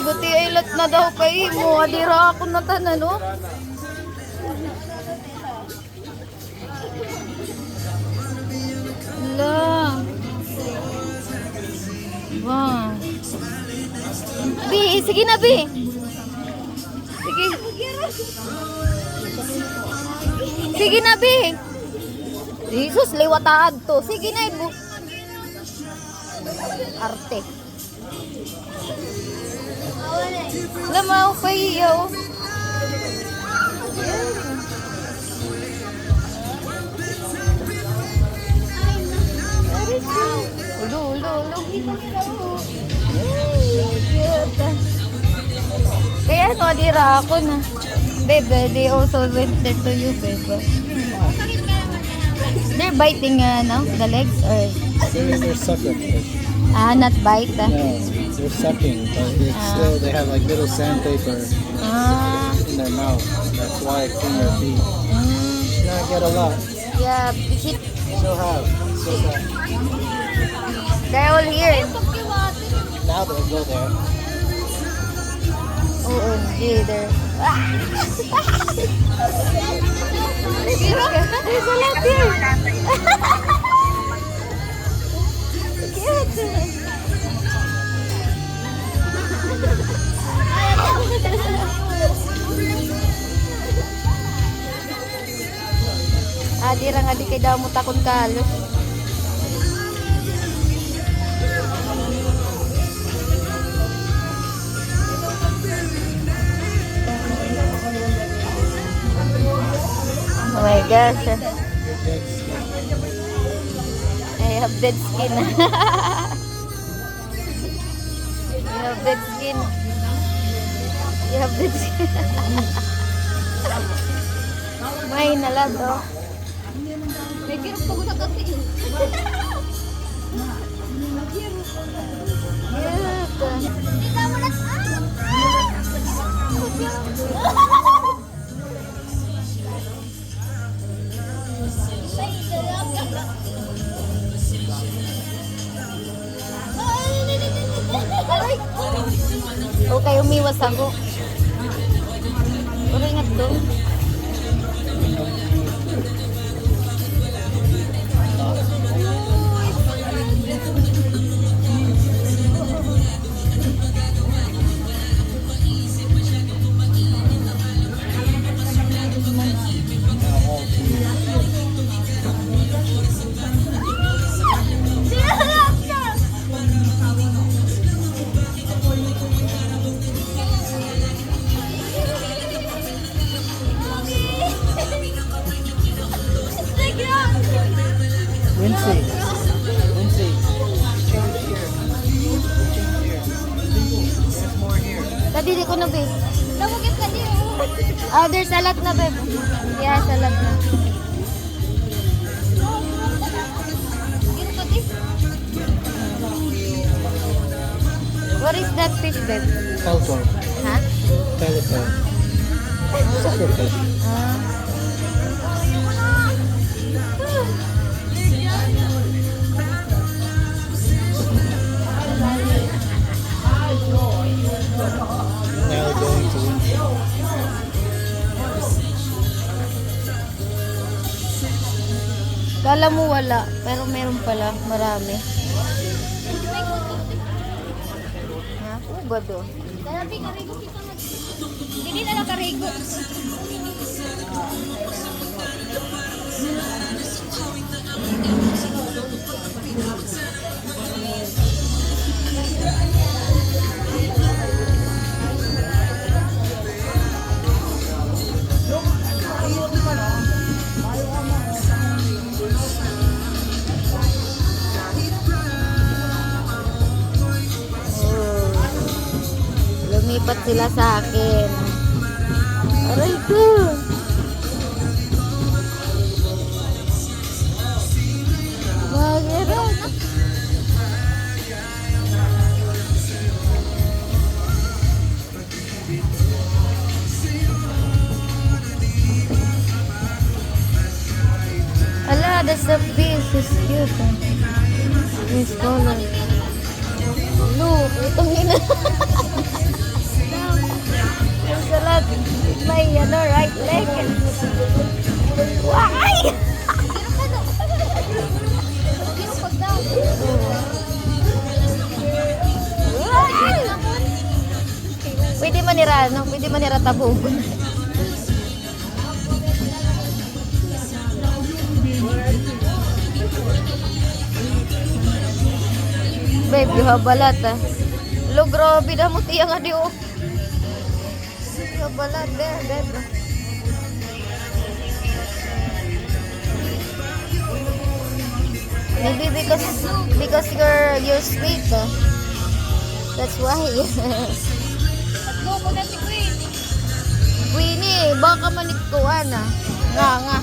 Buti ay lat na daw kay mo. Adira ako na tanan, no? Ala. Wow. Bi, sige na, Bi. Sige. Sige na, Bi. Jesus, liwataad to. Sige na, Ibu. Arte. Lamaw pa iyo. Ulo. Kaya ano, adira ako na. Bebe, they also went there to you, bebe. They're biting, no? The legs, or? They're sucking. Not bite. No, they're sucking, but it's still, they have like little sandpaper in their mouth. That's why I clean their feet. Not get a lot. Yeah, Still have. they're all here. Now they'll go there. Oo, there. There's a lot here. Cute. Adira nga di kay daw mo takon kalos. Oh my gosh. I have dead skin. You have dead skin. You have dead skin. May nalad, oh. May kirap pag utak kasi. Cute. Okay, umiwas ako. Okay nga to. Wincy. Change here. There's more here. Tadi di ko na, babe. There's a lot na, babe. Yeah, a lot na. What is that fish, babe? Telephone. Huh? Telephone. Sucker fish. Now going to Wincy. Kala mo wala, pero meron pala, marami. Ha? Gado. Hindi na lang karigo. Lumipat sila sa akin. Aray ko. Bagay. Ala, that's the fish. It's cute. This color. Look, itong ina. Pwede manira, no? Pwede manira tabog. Babe, di balat ah. Lo, grabe na mo tiya nga di oh. Di balat, babe. Maybe because you're sweet. That's why. Go mo na si Queen. Queenie, baka manikuan ah. Nga.